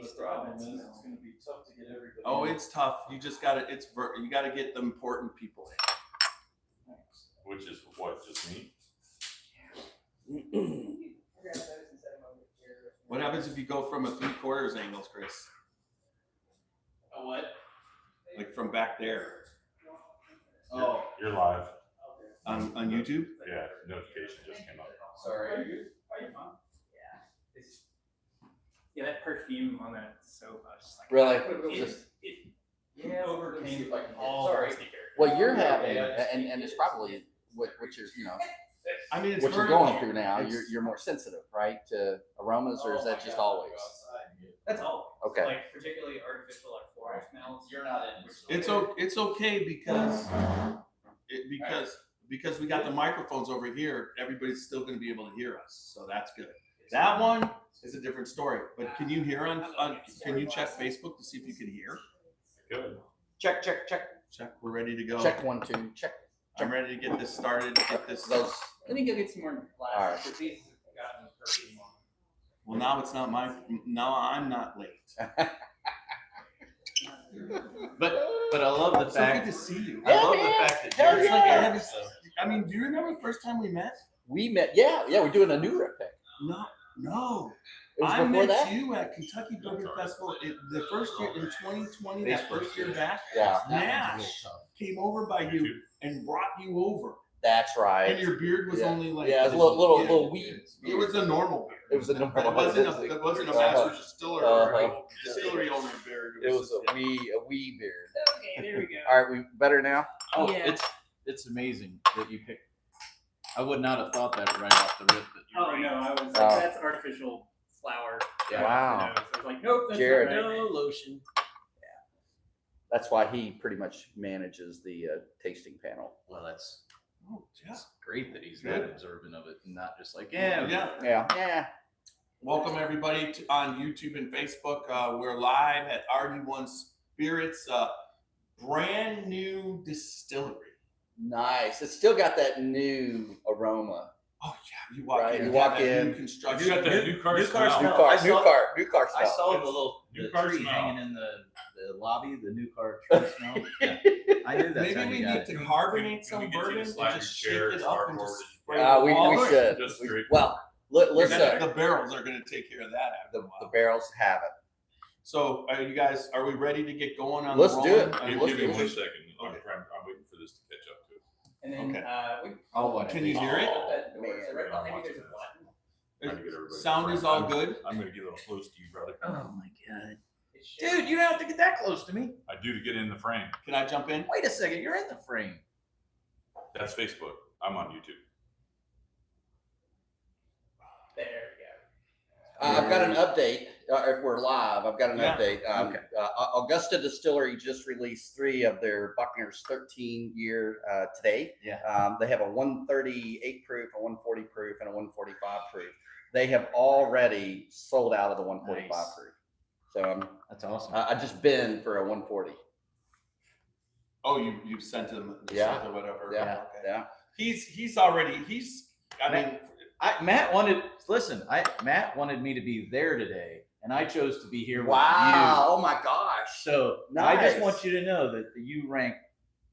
The problem is it's going to be tough to get everybody. Oh, it's tough. You just got to. You got to get the important people in. Which is what? Just me? What happens if you go from a 3/4 angles, Chris? A what? Like from back there. Oh, You're live. On YouTube? Yeah, notification just came up. sorry. Are you fine? Yeah, that perfume on that soap, I was just like, Really? yeah, overcame Like, all sorry. rusty character. Well, you're having, and it's probably what you're, I mean, it's what you're vertical. going through now. You're more sensitive, right, to aromas, or is that just always? That's all. Okay. Like particularly artificial, like floral smells. You're not in. It's okay because we got the microphones over here. Everybody's still going to be able to hear us, so that's good. That one is a different story. But can you hear on can you check Facebook to see if you can hear? Good. Check. Check. We're ready to go. Check 1, 2. Check. I'm ready to get this started. Get this. Those. Let me go get some more glasses. All right. Because these have gotten perfume on them. Well, now it's not my. Now I'm not late. But I love the So fact. good to see you. I love the fact that Hell Jared's It's like I yeah. haven't. I mean, do you remember the first time we met? We met. Yeah, we're doing a new rip pick. No. It was I before met that. you at Kentucky Bourbon Festival the first year in 2020. That first year back, Yeah, Nash came over by you and brought you over, that's right. and your beard was Yeah. only like Yeah, it was a little weed. It was a normal beard. It was a normal. It wasn't a master distiller or distillery owner beard. It was a wee beard. Okay, there we go. All right, we better now. Oh, Yeah. it's amazing that you picked. I would not have thought that right off the rip. That you're Oh right. no, I was like, Oh. that's artificial flower. Yeah. Wow. So I was like, nope, that's Jared. not right. No lotion. That's why he pretty much manages the tasting panel. Well, that's Oh, yeah. great that he's Good. that observant of it and not just like Yeah. Yeah. Welcome everybody on YouTube and Facebook. We're live at RD1 Spirits, brand new distillery. Nice. It's still got that new aroma. Oh yeah, you walk Right, in. you walk that in. New construction. You got that new car new car smell. New smell. car. I New saw- car. New car I smell. saw the little New car tree smell. hanging in the lobby, the new car tree smell. Yeah. I knew that. Maybe time we you got need it. to Can carbonate we some get you to bourbon and slide just your shake chair it as up far and forward just as you spray can? it We all should. Just straight. Well, over. listen. The barrels are going to take care of that after a The while. barrels have it. So, are you guys? Are we ready to get going on? Let's the do rolling? it. Give, Let's give me do 1 it. second. I'm, Okay. I'm waiting for this to catch up to it. And then Okay. oh, what? Can you hear it? That Man, doors are right behind you. There's a button. Trying to get everybody Sound to is front. all good. I'm going to get a little close to you, brother. Oh my god, It should- dude, you don't have to get that close to me. I do to get in the frame. Can I jump in? Wait a second, you're in the frame. That's Facebook. I'm on YouTube. There we I've got an update. If we're live, I've got an Yeah. update. Okay. Augusta Distillery just released 3 of their Buckner's 13-year today. Yeah. They have a 138 proof, a 140 proof, and a 145 proof. They have already sold out of the 145 Nice. proof. So That's awesome. I just been for a 140. Oh, you've sent him the Yeah. stuff or whatever. Yeah, Okay. yeah. He's already. I mean, Matt wanted me to be there today, and I chose to be here Wow! Oh my with you. gosh! So I just Nice. want you to know that you rank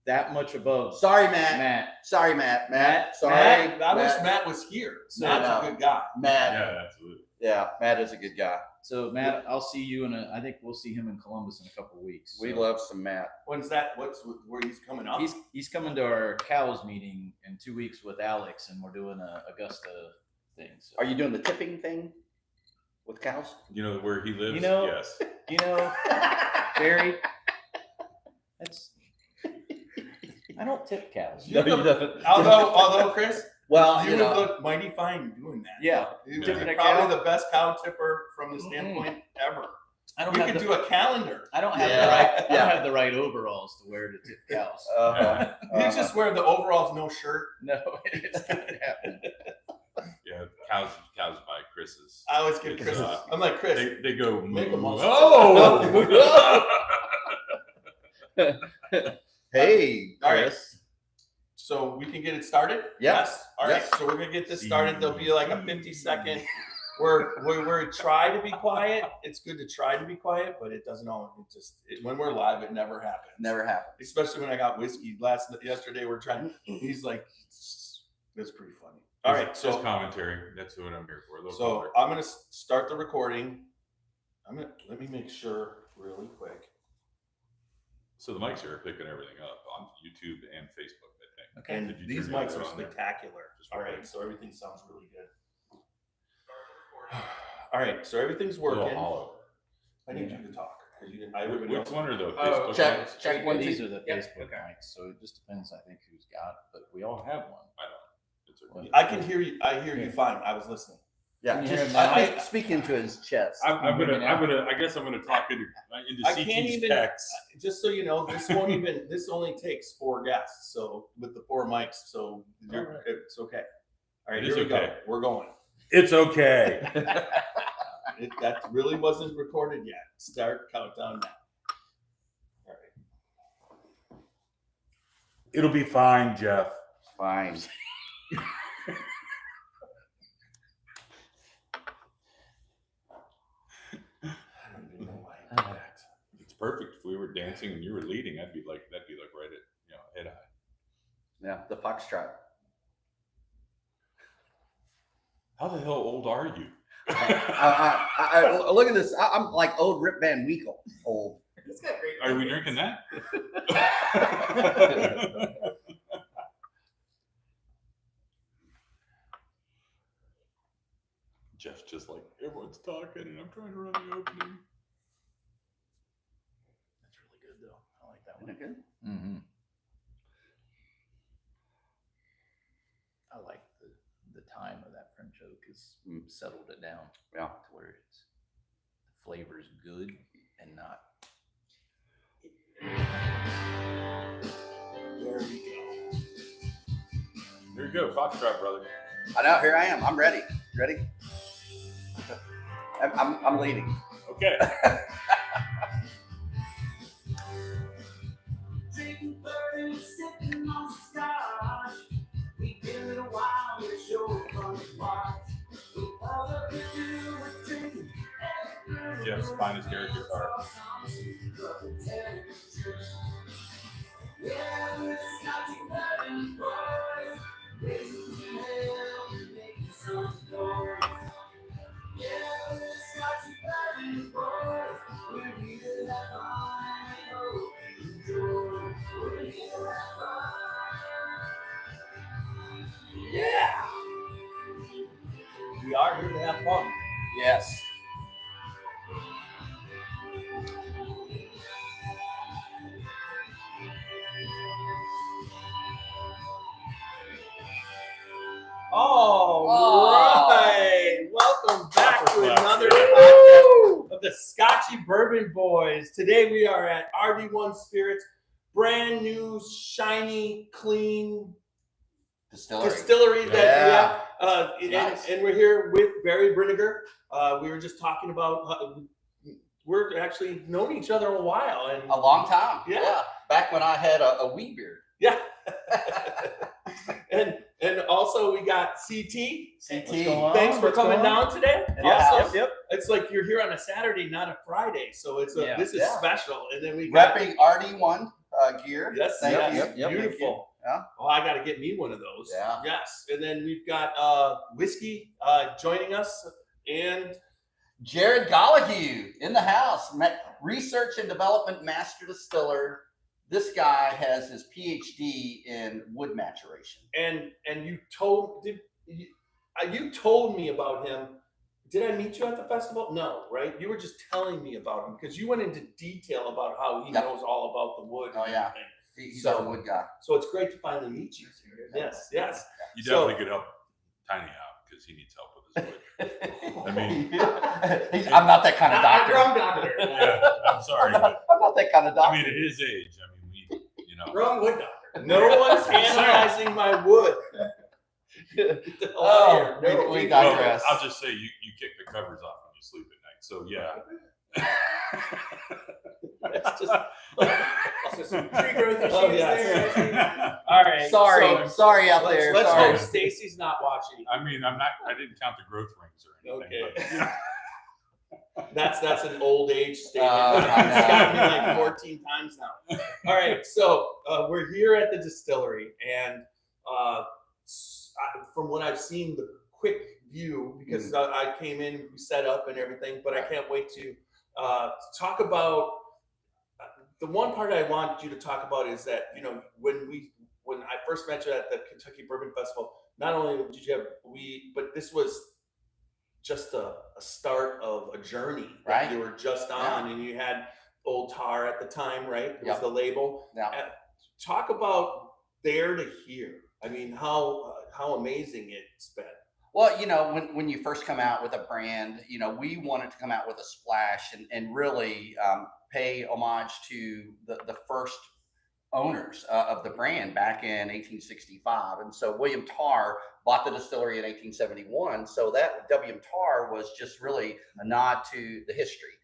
that much above Sorry, Matt. Matt. Sorry, Matt. Matt, Sorry, I wish Matt was here. No, Matt's no. a good guy. Matt. Yeah, absolutely. Yeah, Matt is a good guy. So Matt, I'll see you I think we'll see him in Columbus in a couple of weeks. We So love some Matt. When's that? Where he's coming up? He's coming to our cows meeting in 2 weeks with Alex, and we're doing a Augusta thing. So. Are you doing the tipping thing with cows? You know where he lives? You know- Yes. You know, Barry, that's I don't tip cows. No, you don't. although Chris, Well, you you would know, look mighty fine doing that. Yeah, You're tipping a probably cow? the best cow tipper from the standpoint ever. I don't We have could the, do a calendar. I don't have Yeah, the right. I yeah. don't have the right overalls to wear to tip cows. You just wear the overalls, no shirt. No, it's not happening. Yeah, cows by Chris's. I always get It's, Chris. uh, I'm like Chris. They go, Make a moo. monster. Oh! Hey, All right. Chris. So we can get it started? Yeah. Yes. All right. Yes. So we're gonna get this started. There'll be like a 50-second we're try to be quiet. It's good to try to be quiet, but it doesn't always. When we're live, it never happens. Never happened. Especially when I got whiskey yesterday. We're trying. He's like, it's pretty funny. All right, Just so commentary. That's what I'm here for. A little so color. I'm gonna start the recording. Let me make sure really quick. So the mics are picking everything up on YouTube and Facebook, I think. Okay. And Did you these turn yours mics are on there? spectacular. Just All real right, quick. so everything sounds really good. All right, so everything's A little working. hollow. I need you to talk. 'Cause Which else- one are the Oh, Facebook check- mics? check one, These two. are the Yep, Facebook okay. mics, so it just depends, I think, who's got. But we all have one. I know. It's okay. I can hear you. I hear you fine. I was listening. Yeah, Can you hear just him now? speak into his chest. I'm Can you hear me now? I guess I'm gonna talk into I can't CT's even- text. Just so you know, this only takes 4 guests. So with the 4 mics, so Alright. it's okay. All right, It here is we go. okay. We're going. It's okay. That really wasn't recorded yet. Start countdown now. All right. It'll be fine, Jeff. Fine. I don't even know why I did that. It's perfect. If we were dancing and you were leading, that'd be like right at head high. Yeah, the foxtrot. How the hell old are you? I look at this. I'm like old Rip Van Winkle. Old. It's got great. Are we focus. drinking that? Jeff's just like, everyone's talking and I'm trying to run the opening. That's really good, though. I like that Isn't one. it good? Mm-hmm. I like the time of that French oak has settled it down. Yeah. To where it's the flavor's good and not. There we go. There you go, Foxtrot, brother. I know. Here I am. I'm ready. Ready? I'm leading. Okay. Drinking bourbon, sipping on scotch. We give it a while, it's sure fun to watch. All that we do is drink. Jeff's finest air guitar. Yeah, we're Scotchy Bourbon boys. Raising hell and making some noise. Yeah, we're Scotchy Bourbon boys. We're here to have fun and hope and enjoy. We're here to have fun. Yeah. We are here to have fun. Yes. All Oh. right. Welcome back to Clap, another yeah. podcast of the Scotchy Bourbon Boys. Today we are at RD1 Spirits, brand new, shiny, clean distillery that Nice. and we're here with Barry Brinegar. We were just talking about we're actually known each other a while, and A long time. Yeah. Back when I had a wee beard. yeah. and also we got CT. CT. What's going on? Thanks for What's coming going on? down today. Yeah. Also, Yep. it's like you're here on a Saturday, not a Friday. So it's Yeah. this is Yeah. special. And then we got Repping RD1 gear. yes, Thank yes, you. Yep, yep. beautiful. Yeah. Oh, I got to get me one of those. Yeah. Yes. And then we've got whiskey joining us, and Jared Gollahue in the house, research and development master distiller. This guy has his PhD in wood maturation. and you told you told me about him. Did I meet you at the festival? No, right? You were just telling me about him because you went into detail about how he Yep. knows all about the wood. Oh, and yeah. everything. He's So- a wood guy. So it's great to finally meet you. Yes, yes. You So- definitely could help Tiny out because he needs help with his wood. I mean, I'm not that kind of Not a doctor. drum doctor. yeah, I'm sorry, but I'm not that kind of I doctor. mean, at his age, I mean, Wrong wood doctor. No one's analyzing my wood. Get the hell out of here. we well, digress. I'll just say you kick the covers off when you sleep at night. So yeah, That's just So some tree growth issues Oh, yes. there. all right. Sorry out let's, there. Let's sorry. hope Stacy's not watching. I mean, I didn't count the growth rings or anything. Okay. But, you know. That's an old age statement. I It's got me know. like 14 times now. All right, so we're here at the distillery, and from what I've seen, the quick view, because I came in, we set up and everything, but I can't wait to talk about the one part I want you to talk about is that, you know, when I first met you at the Kentucky Bourbon Festival, not only did you have but this was just a start of a journey that Right. you were just on, and you had Old Tar at the time, right? It was the label. Yeah. Talk about there to here. I mean, how amazing it's been. Well, you know, when you first come out with a brand, you know, we wanted to come out with a splash and really pay homage to the first owners of the brand back in 1865. And so William Tarr bought the distillery in 1871. So that WM Tarr was just really a nod to the history.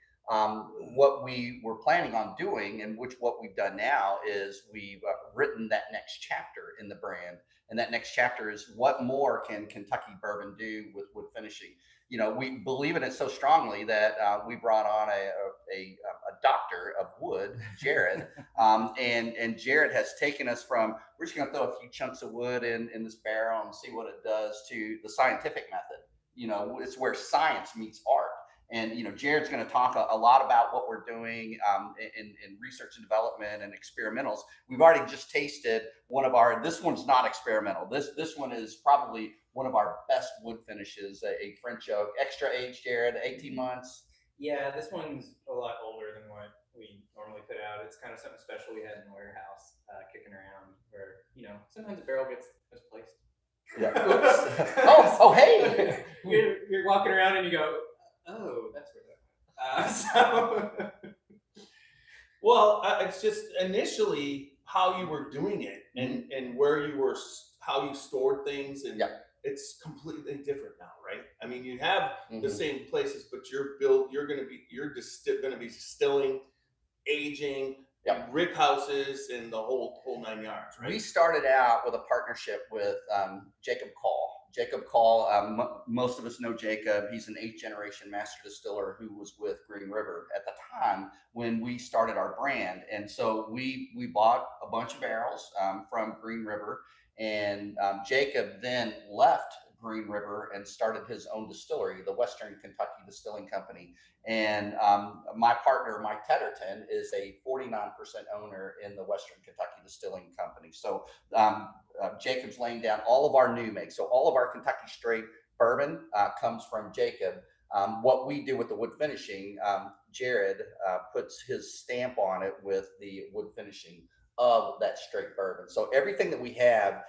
What we were planning on doing, and what we've done now, is we've written that next chapter in the brand. And that next chapter is what more can Kentucky bourbon do with wood finishing? You know, we believe in it so strongly that we brought on a doctor of wood, Jared, and Jared has taken us from, we're just going to throw a few chunks of wood in this barrel and see what it does, to the scientific method. You know, it's where science meets art. And, you know, Jared's going to talk a lot about what we're doing in research and development and experimentals. We've already just tasted this one's not experimental. This one is probably one of our best wood finishes, a French oak, extra aged, Jared, 18 months. Yeah, this one's a lot older than what we normally put out. It's kind of something special we had in the warehouse kicking around, where, you know, sometimes a barrel gets misplaced. Yeah. Oops. oh, hey. You're walking around and you go, oh, that's where that. Well, it's just initially how you were doing it, and where you were, how you stored things, and it's completely different now, right? I mean, you have the same places, but you're going to be distilling, aging, rick houses, and the whole 9 yards, right? We started out with a partnership with Jacob Call. Jacob Call, most of us know Jacob. He's an 8th generation master distiller who was with Green River at the time when we started our brand. And so we bought a bunch of barrels from Green River, and Jacob then left Green River and started his own distillery, the Western Kentucky Distilling Company. And my partner, Mike Tedderton, is a 49% owner in the Western Kentucky Distilling Company. So Jacob's laying down all of our new makes. So all of our Kentucky straight bourbon comes from Jacob. What we do with the wood finishing, Jared puts his stamp on it with the wood finishing of that straight bourbon. So everything that we have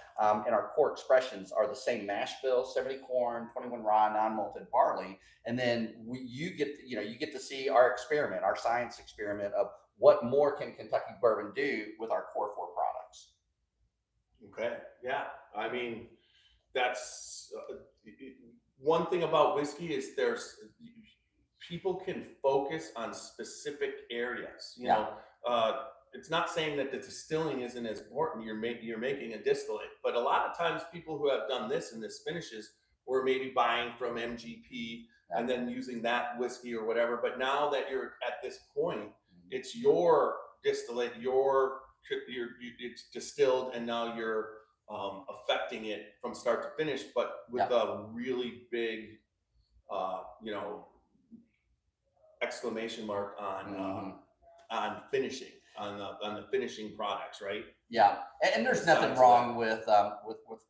in our core expressions are the same mash bill: 70 corn, 21 rye, non-malted barley. And then you get to see our experiment, our science experiment of what more can Kentucky bourbon do with our core 4 products. Okay. Yeah. I mean, that's one thing about whiskey is people can focus on specific areas. You know, it's not saying that the distilling isn't as important. You're making a distillate, but a lot of times people who have done this and this finishes were maybe buying from MGP and then using that whiskey or whatever. But now that you're at this point, it's your distillate, it's distilled, and now you're affecting it from start to finish, but with a really big, exclamation mark on finishing, on the finishing products, right? Yeah, and there's nothing wrong with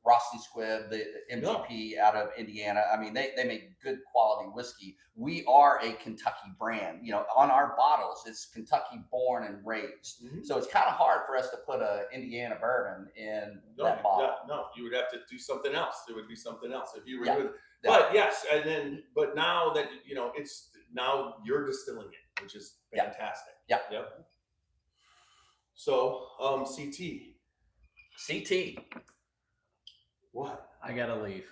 Ross and Squibb, the MGP out of Indiana. I mean, they make good quality whiskey. We are a Kentucky brand. You know, on our bottles, it's Kentucky born and raised. So it's kind of hard for us to put a Indiana bourbon in that bottle. No, you would have to do something else. It would be something else if you were doing it. But yes, but now that now you're distilling it, which is fantastic. Yep. So, CT. What? I gotta leave.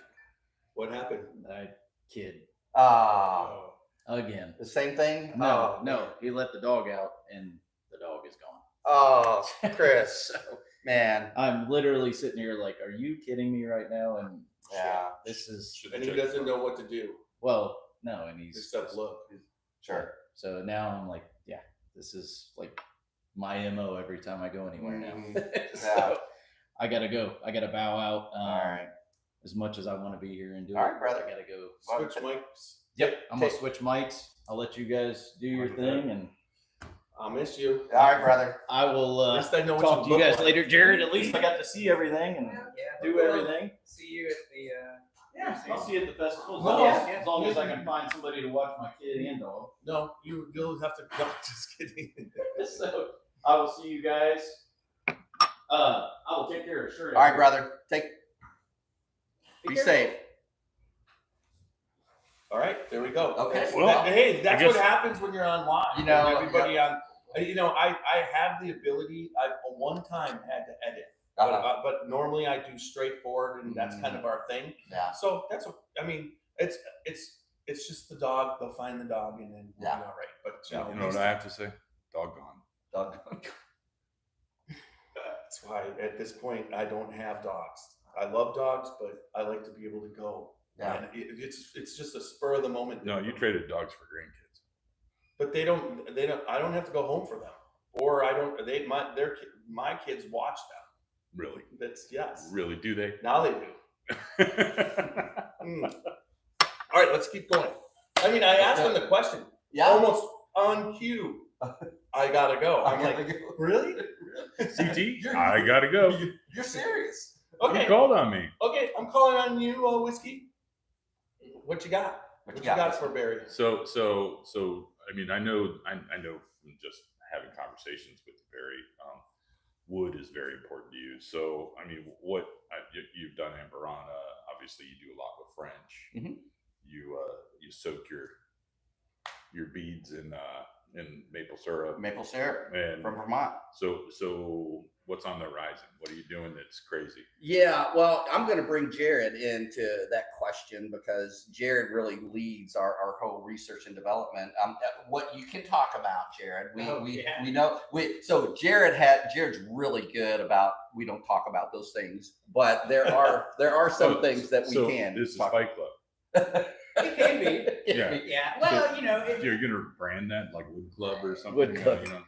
What happened? I kid. Oh. again. The same thing? No, Oh, no, he let the dog out, and the dog is gone. Oh, Chris. So Man. I'm literally sitting here like, are you kidding me right now? And Yeah. this is And he doesn't know what to do. well, no, and he's Except look. Sure. So now I'm like, yeah, this is like my MO every time I go anywhere now. So Yeah. I gotta go. I gotta bow out. All right. As much as I want to be here and do All it, right, brother. I gotta go. Switch mics. Yep, I'm gonna Take- switch mics. I'll let you guys do your thing, and I'll miss you. All right, brother. I will At least I know what talk to you look guys like. later, Jared. At least I got to see everything and do hopefully I'll everything. See you at the. I'll see you at the festival. No. As long as I can find somebody to watch my kid and dog. No, you'll have to. No, just kidding. So I will see you guys. I will take care of it. Sure. All right, brother. Be safe. All right, there we go. Okay. Well, hey, that's I guess- what happens when you're online. You know, everybody on. You know, I have the ability. I've one time had to edit, but normally I do straightforward, and that's kind of our thing. Yeah. So that's what I mean. It's just the dog. They'll find the dog, and then we'll be all right. But You know what I have to say? Doggone. that's why at this point I don't have dogs. I love dogs, but I like to be able to go. Yeah. And it's just a spur of the moment. No, you traded dogs for grandkids. But they don't. I don't have to go home for them, or I don't. My kids watch them. Really? That's yes. Really? Do they? Now they do. All right, let's keep going. I mean, I asked them the question Yeah. almost on cue. I gotta go. I'm like, really? CT, I gotta go. You're serious. You Okay, called on me. okay. I'm calling on you, Whiskey. What you got? What you got for Barry? So I mean, I know from just having conversations with Barry, wood is very important to you. So I mean, what you've done in Barana, obviously you do a lot with French. Mhm. You soak your beads in maple syrup. Maple syrup And from Vermont. so what's on the horizon? What are you doing that's crazy? Yeah, well, I'm going to bring Jared into that question because Jared really leads our whole research and development. What you can talk about, Jared, we know. So Jared's really good about. We don't talk about those things, but there are some things that we so can. This is talk Fight Club. It can be. Yeah. Yeah. Well, You're gonna brand that like Wood Club or something. Wood Club. You know?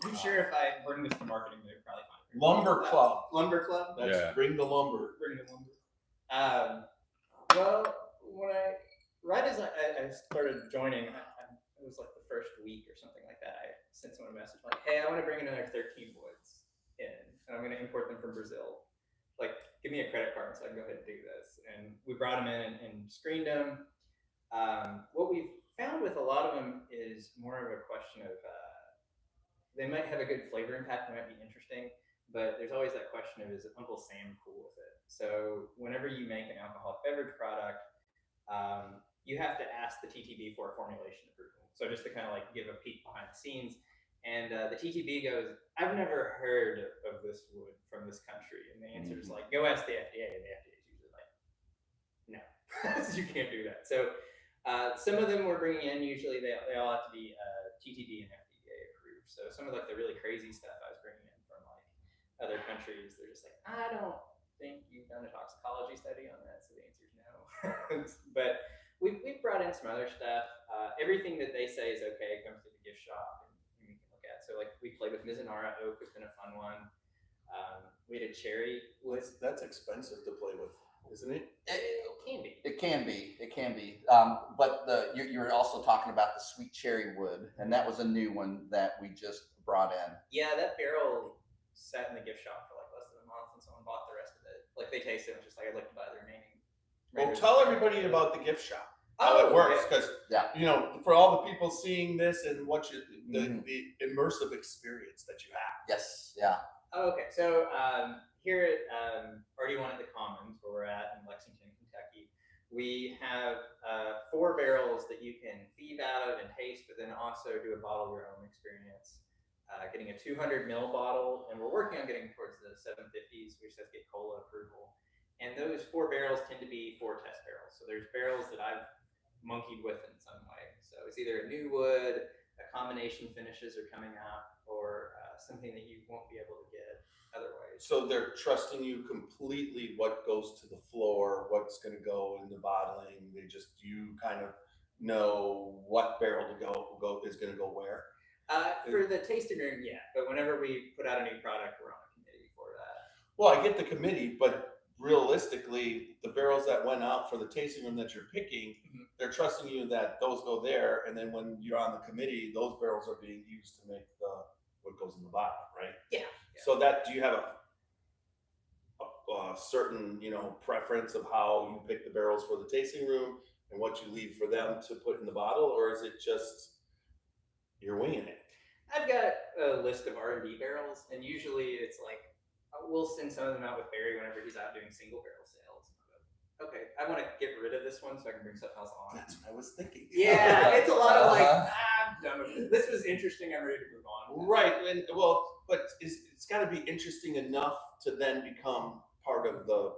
I'm sure if I bring this to marketing, they'd probably find it. Lumber Club. Lumber Club. That's Yeah. bring the lumber. Bring the lumber. Well, right as I started joining, it was like the first week or something like that. I sent someone a message like, "Hey, I want to bring another 13 woods in, and I'm going to import them from Brazil. Like, give me a credit card so I can go ahead and do this." And we brought them in and screened them. What we've found with a lot of them is more of a question of they might have a good flavor impact, they might be interesting, but there's always that question of, is Uncle Sam cool with it? So whenever you make an alcoholic beverage product, you have to ask the TTB for a formulation approval. So just to kind of like give a peek behind the scenes. And the TTB goes, "I've never heard of this wood from this country." And the answer is like, "Go ask the FDA." And the FDA is usually like, "No, you can't do that." So some of them we're bringing in, usually they all have to be TTB and FDA approved. So some of like the really crazy stuff I was bringing in from like other countries, they're just like, "I don't think you've done a toxicology study on that." So the answer is no. But we've brought in some other stuff. Everything that they say is okay comes to the gift shop. We can look at. So like we played with Mizunara oak, has been a fun one. We did cherry. That's expensive to play with, isn't it? It can be. But you're also talking about the sweet cherry wood, and that was a new one that we just brought in. Yeah, that barrel sat in the gift shop for like less than a month, and someone bought the rest of it. Like they tasted it, and was just like, I'd like to buy the remaining. Well, tell everybody about the gift shop. How it works, because for all the people seeing this and the immersive experience that you have. Yes, yeah. Oh, okay, so here at RD1 at the Commons, where we're at in Lexington, Kentucky, we have 4 barrels that you can thieve out of and taste, but then also do a bottle of your own experience. Getting a 200 ml bottle, and we're working on getting towards the 750s, which says get cola approval. And those 4 barrels tend to be 4 test barrels. So there's barrels that I've monkeyed with in some way. So it's either a new wood, a combination finishes are coming out, or something that you won't be able to get otherwise. So they're trusting you completely what goes to the floor, what's going to go in the bottling. You kind of know what barrel to go is going to go where. For the tasting room, yeah. But whenever we put out a new product, we're on a committee for that. Well, I get the committee, but realistically, the barrels that went out for the tasting room that you're picking, they're trusting you that those go there, and then when you're on the committee, those barrels are being used to make what goes in the bottle, right? Yeah. So do you have a certain, preference of how you pick the barrels for the tasting room and what you leave for them to put in the bottle, or is it just you're winging it? I've got a list of R&D barrels, and usually it's like we'll send some of them out with Barry whenever he's out doing single barrel sales. Okay, I want to get rid of this one so I can bring something else on. That's what I was thinking. Yeah, it's a lot of like, I'm done with it. This was interesting. I'm ready to move on. Right, but it's got to be interesting enough to then become part of the,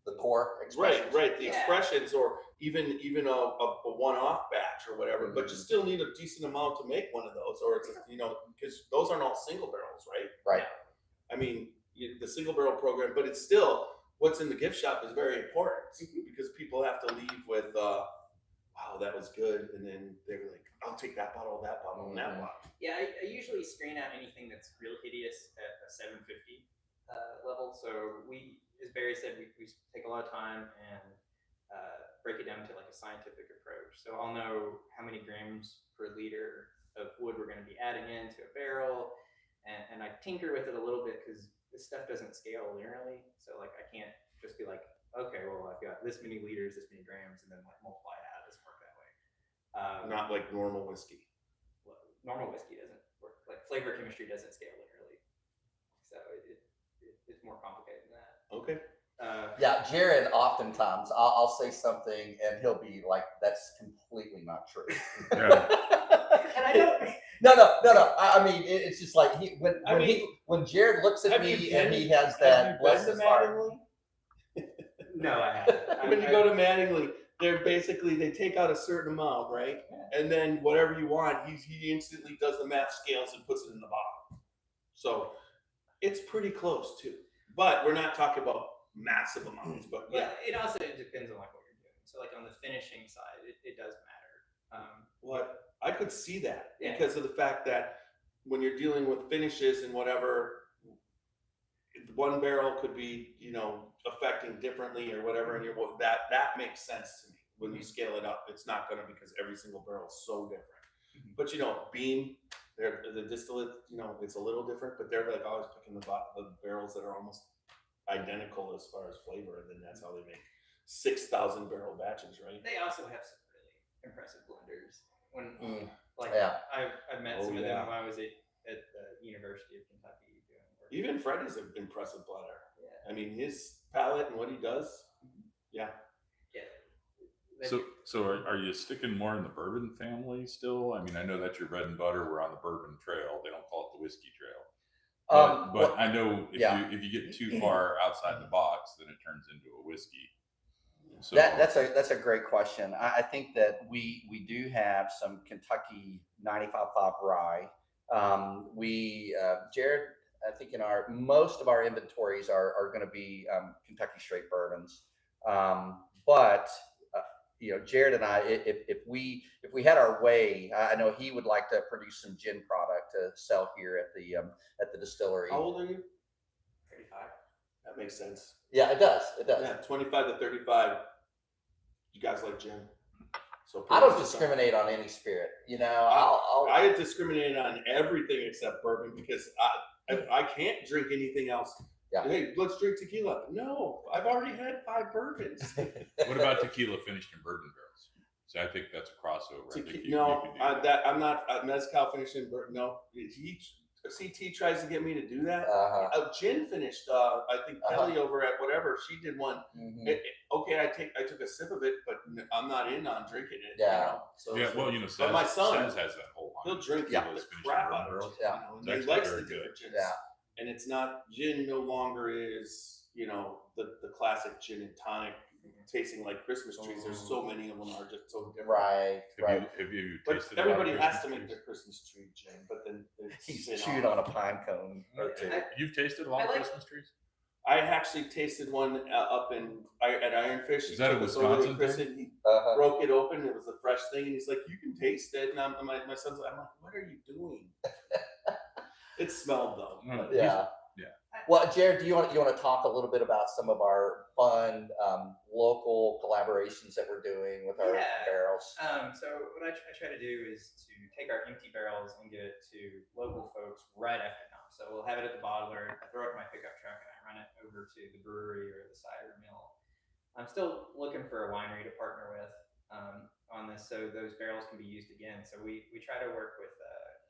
The core expressions. right, the expressions, or even a one-off batch or whatever. But you still need a decent amount to make one of those, or it's because those aren't all single barrels, right? Right. I mean, the single barrel program, but it's still what's in the gift shop is very important because people have to leave with, wow, that was good, and then they're like, I'll take that bottle, and that bottle. Yeah, I usually screen out anything that's real hideous at a 750 level. So as Barry said, we take a lot of time and break it down to like a scientific approach. So I'll know how many grams per liter of wood we're going to be adding into a barrel, and I tinker with it a little bit because this stuff doesn't scale linearly. So like I can't just be like, okay, well I've got this many liters, this many grams, and then like multiply it out. It doesn't work that way. Not like normal whiskey. Well, normal whiskey doesn't work. Like flavor chemistry doesn't scale linearly. So it's more complicated than that. Okay. Yeah, Jared, oftentimes I'll say something and he'll be like, that's completely not true. Yeah. And I don't. No. I mean, it's just like when Jared looks at me and he has that bless his heart. No, I haven't. When you go to Mattingly, they take out a certain amount, right? Yeah. And then whatever you want, he instantly does the math scales and puts it in the bottle. So it's pretty close too. But we're not talking about massive amounts. But yeah, it also depends on like what you're doing. So like on the finishing side, it does matter. What I could see that Yeah. because of the fact that when you're dealing with finishes and whatever, one barrel could be, affecting differently or whatever, and that makes sense to me. When you scale it up, it's not going to, because every single barrel is so different. But Beam, the distillate, it's a little different, but they're like always picking the barrels that are almost identical as far as flavor, and then that's how they make 6,000 barrel batches, right? They also have some really impressive blenders. I've met some of them when I was at the University of Kentucky doing work. Even Freddie's an impressive blender. Yeah. I mean, his palate and what he does. Yeah. Yeah. So are you sticking more in the bourbon family still? I mean, I know that's your bread and butter. We're on the bourbon trail. They don't call it the whiskey trail. But I know if you get too far outside the box, then it turns into a whiskey. So That's a great question. I think that we do have some Kentucky 95.5 rye. Jared, I think most of our inventories are going to be Kentucky straight bourbons. But Jared and I, if we had our way, I know he would like to produce some gin product to sell here at the distillery. How old are you? 35. That makes sense. Yeah, it does. Yeah, 25 to 35. You guys like gin? So I don't discriminate on any spirit. I discriminate on everything except bourbon because I can't drink anything else. Yeah. Hey, let's drink tequila. No, I've already had 5 bourbons. what about tequila finished in bourbon barrels? So I think that's a crossover. I think you could do that. I'm not mezcal finished in bourbon. No, CT tries to get me to do that. Gin finished. I think Kelly over at whatever, she did one. Mm-hmm. I took a sip of it, but I'm not in on drinking it. Yeah. But my son has that whole line. He'll drink Yeah. the crap out of it. Yeah. And he likes the different gins. Yeah. And it's not, gin no longer is, the classic gin and tonic tasting like Christmas trees. There's so many of them are just so different. Right, right. Have you But tasted a lot of everybody has Christmas to make trees? their Christmas tree, Jim. But then He's it's chewed on a pine cone or two. You've tasted a lot of I like- Christmas trees? I actually tasted one up at Ironfish. Is that a He took us over to Wisconsin Chris thing? and He Uh-huh. broke it open. It was a fresh thing, and he's like, "You can taste it." And my son's like, "I'm like, what are you doing?" It smelled though. Mm. Yeah. Well, Jared, do you want to talk a little bit about some of our fun local collaborations that we're doing with our Yeah. barrels? So what I try to do is to take our empty barrels and give it to local folks right after dump. So we'll have it at the bottler, I throw it in my pickup truck, and I run it over to the brewery or the cider mill. I'm still looking for a winery to partner with on this, so those barrels can be used again. So we try to work with,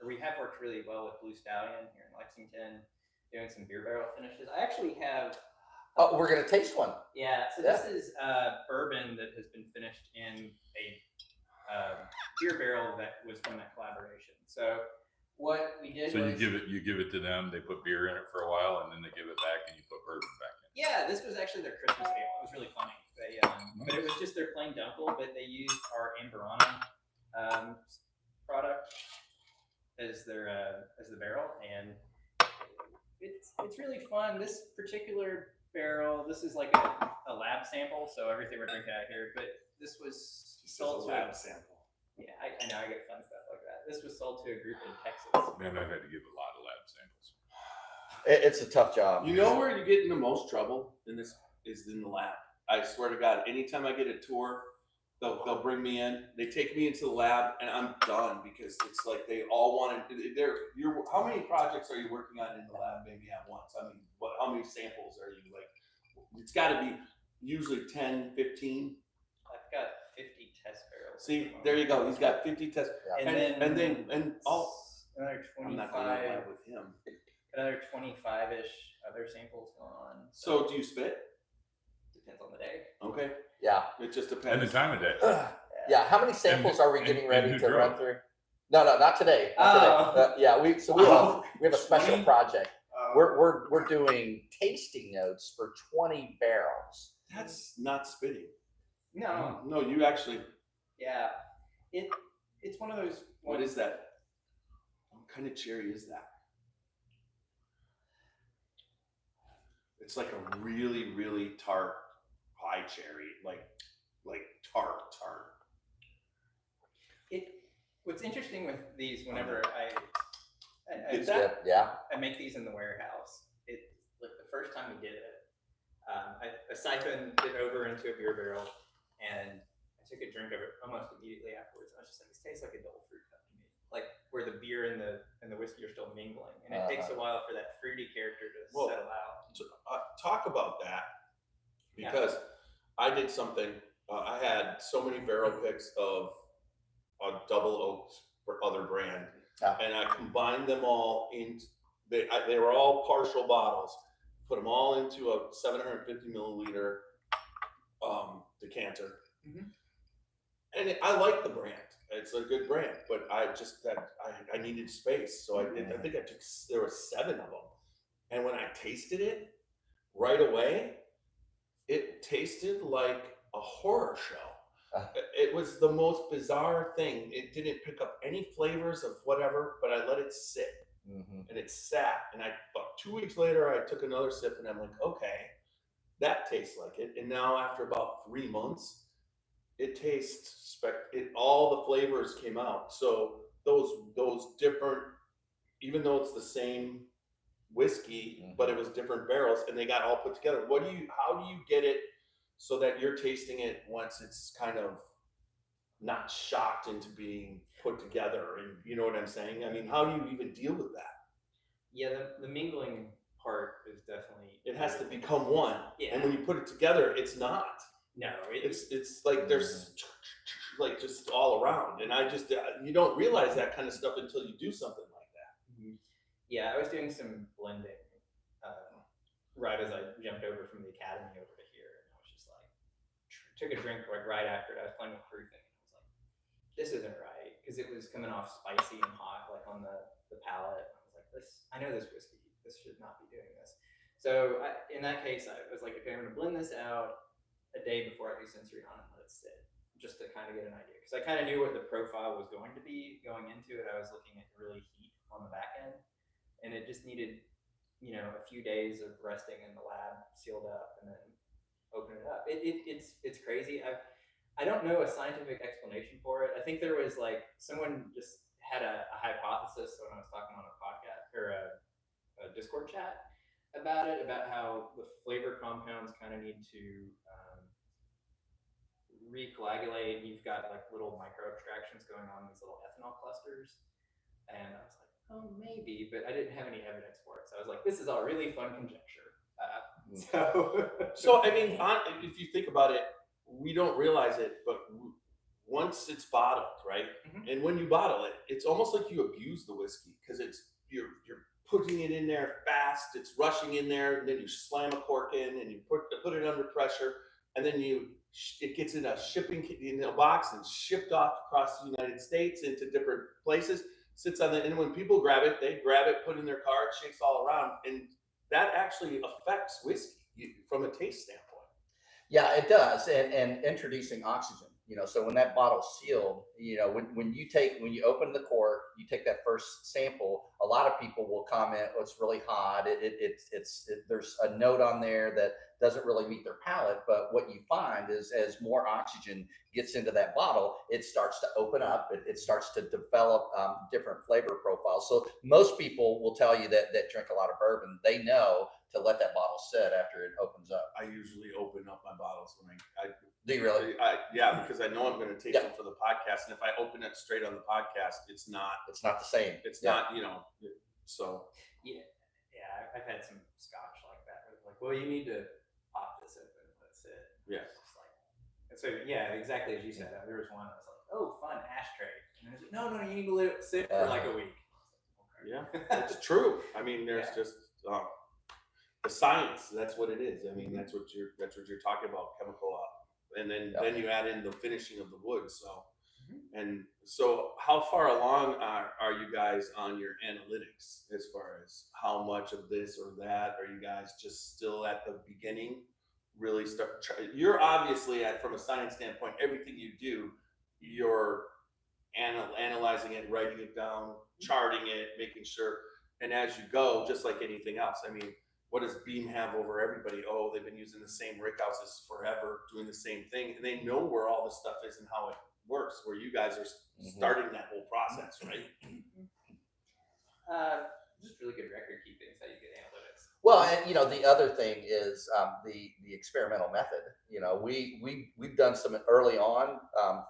or we have worked really well with Blue Stallion here in Lexington, doing some beer barrel finishes. I actually have. Oh, we're gonna taste one. Yeah, so this is bourbon that has been finished in a beer barrel that was from that collaboration. So what we did So was you give it to them. They put beer in it for a while, and then they give it back, and you put bourbon back in. yeah, this was actually their Christmas ale. It was really funny. They but it was just their plain dunkel, but they used our Amberana product as their as the barrel, and it's really fun. This particular barrel, this is like a lab sample, so everything we're drinking out here, but this was sold to lab sample. Yeah, I know I get fun stuff like that. This was sold to a group in Texas. Man, I've had to give a lot of lab samples. It's a tough job. You know where you get in the most trouble in this is in the lab. I swear to God, anytime I get a tour, they'll bring me in. They take me into the lab, and I'm done because it's like they all want to. How many projects are you working on in the lab maybe at once? I mean, how many samples are you like? It's got to be usually 10, 15. I've got 50 test barrels. See, there you go. He's got 50 tests. Yeah. And another I'm not going to 25, lab with him. another 25-ish other samples going on. So do you spit? Depends on the day. Okay, Yeah. it just And depends. the time of day. Yeah. How many samples are we getting and ready who to drove? run through? No, not today. Not today. Yeah, we have a special 20? project. We're doing tasting notes for 20 barrels. That's not spitting. No, No, you actually. yeah, it's one of those. What is that? What kind of cherry is that? It's like a really, really tart pie cherry, like tart. What's interesting with these, whenever Is that? Yeah. I make these in the warehouse. It like the first time we did it, I siphoned it over into a beer barrel, and I took a drink of it almost immediately afterwards. I was just like, this tastes like a dull fruit cup to me, like where the beer and the whiskey are still mingling, and it takes a while for that fruity character to settle out. Talk about that because I did something. I had so many barrel picks of double oaks for other brand, and I combined them all in. They were all partial bottles. Put them all into a 750 milliliter decanter, and I like the brand. It's a good brand, but I needed space, so I did. I think there were 7 of them, and when I tasted it right away, it tasted like a horror show. It was the most bizarre thing. It didn't pick up any flavors of whatever, but I let it sit. And it sat, and about 2 weeks later, I took another sip, and I'm like, okay, that tastes like it. And now, after about 3 months, it tastes all the flavors came out. So those different, even though it's the same whiskey, but it was different barrels, and they got all put together. How do you get it so that you're tasting it once it's kind of not shocked into being put together? And you know what I'm saying? I mean, how do you even deal with that? Yeah, the mingling part is definitely. It has to become one. Yeah. And when you put it together, it's not. No, It's like there's like just all around, and you don't realize that kind of stuff until you do something like that. Yeah, I was doing some blending right as I jumped over from the academy over to here, and I was just like, took a drink like right after it. I was playing with proofing, and I was like, this isn't right, because it was coming off spicy and hot, like on the palate. I was like, I know this whiskey. This should not be doing this. So in that case, I was like, okay, I'm gonna blend this out. a day before I do sensory on and let it sit, just to kind of get an idea. Because I kind of knew what the profile was going to be going into it. I was looking at really heat on the back end, and it just needed, a few days of resting in the lab, sealed up, and then open it up. It's crazy. I don't know a scientific explanation for it. I think there was like someone just had a hypothesis when I was talking on a podcast or a Discord chat about it, about how the flavor compounds kind of need to recoagulate. You've got like little micro extractions going on, these little ethanol clusters, and I was like, oh, maybe, but I didn't have any evidence for it. So I was like, this is all really fun conjecture. So I mean, if you think about it, we don't realize it, but once it's bottled, right? Mhm. And when you bottle it, it's almost like you abuse the whiskey because you're putting it in there fast. It's rushing in there, and then you slam a cork in, and you put it under pressure, and then it gets in a shipping box and shipped off across the United States into different places. Sits on and when people grab it, they grab it, put it in their car, it shakes all around, and that actually affects whiskey from a taste standpoint. Yeah, it does. And introducing oxygen, so when that bottle's sealed, when you open the cork, you take that first sample, a lot of people will comment, oh, it's really hot. There's a note on there that doesn't really meet their palate. But what you find is as more oxygen gets into that bottle, it starts to open up. It starts to develop different flavor profiles. So most people will tell you that drink a lot of bourbon, they know to let that bottle sit after it opens up. I usually open up my bottles when I Do you really? Yeah, because I know I'm going to taste them for the podcast, and if I open it straight on the podcast, it's not the same. It's not, so. Yeah, I've had some scotch like that. Like, well, you need to pop this open and let it sit. Yeah. It's just like, and so yeah, exactly as you said. There was one that was like, oh, fun ashtray, and I was like, no, you need to let it sit for like a week. Okay. Yeah, it's true. I mean, there's just the science. That's what it is. I mean, that's what you're talking about, chemical and then you add in the finishing of the wood. So, and so how far along are you guys on your analytics as far as how much of this or that? Are you guys just still at the beginning? Really you're obviously from a science standpoint, everything you do, you're analyzing it, writing it down, charting it, making sure, and as you go, just like anything else. I mean, what does Beam have over everybody? Oh, they've been using the same rick houses forever, doing the same thing, and they know where all this stuff is and how it works. Where you guys are starting that whole process, right? Just really good record keeping, so you get analytics. Well, and the other thing is the experimental method. We've done some early on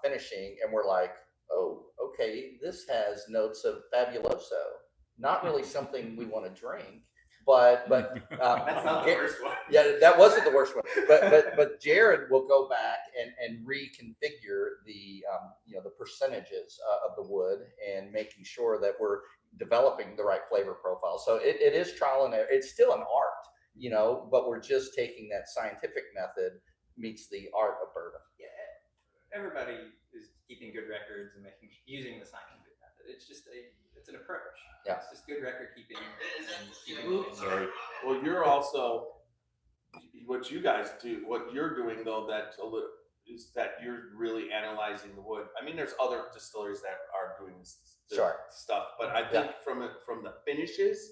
finishing, and we're like, oh, okay, this has notes of Fabuloso. Not really something we want to drink. But that's not the worst one. Yeah, that wasn't the worst one. But Jared will go back and reconfigure the percentages of the wood and making sure that we're developing the right flavor profile. So it is trial and error. It's still an art, but we're just taking that scientific method meets the art of bourbon. Yeah, everybody is keeping good records and using the scientific method. It's an approach. Yeah. It's just good record keeping. Sorry. Well, you're also, what you guys do, what you're doing though, is that you're really analyzing the wood. I mean, there's other distilleries that are doing this stuff, but I think from the finishes,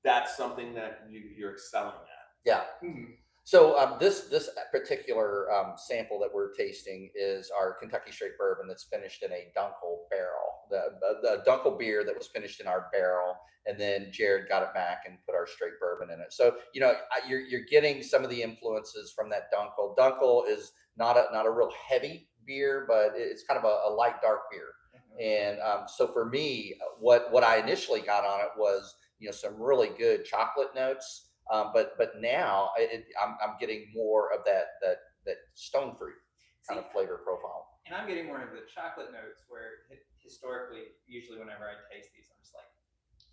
that's something that you're excelling at. Yeah. Mm-hmm. So this particular sample that we're tasting is our Kentucky Straight Bourbon that's finished in a Dunkel barrel. The Dunkel beer that was finished in our barrel, and then Jared got it back and put our straight bourbon in it. So you're getting some of the influences from that Dunkel. Dunkel is not a real heavy beer, but it's kind of a light dark beer. Mm-hmm. And so for me, what I initially got on it was some really good chocolate notes. But now I'm getting more of that stone fruit kind of flavor profile. And I'm getting more of the chocolate notes where historically, usually whenever I taste these, I'm just like,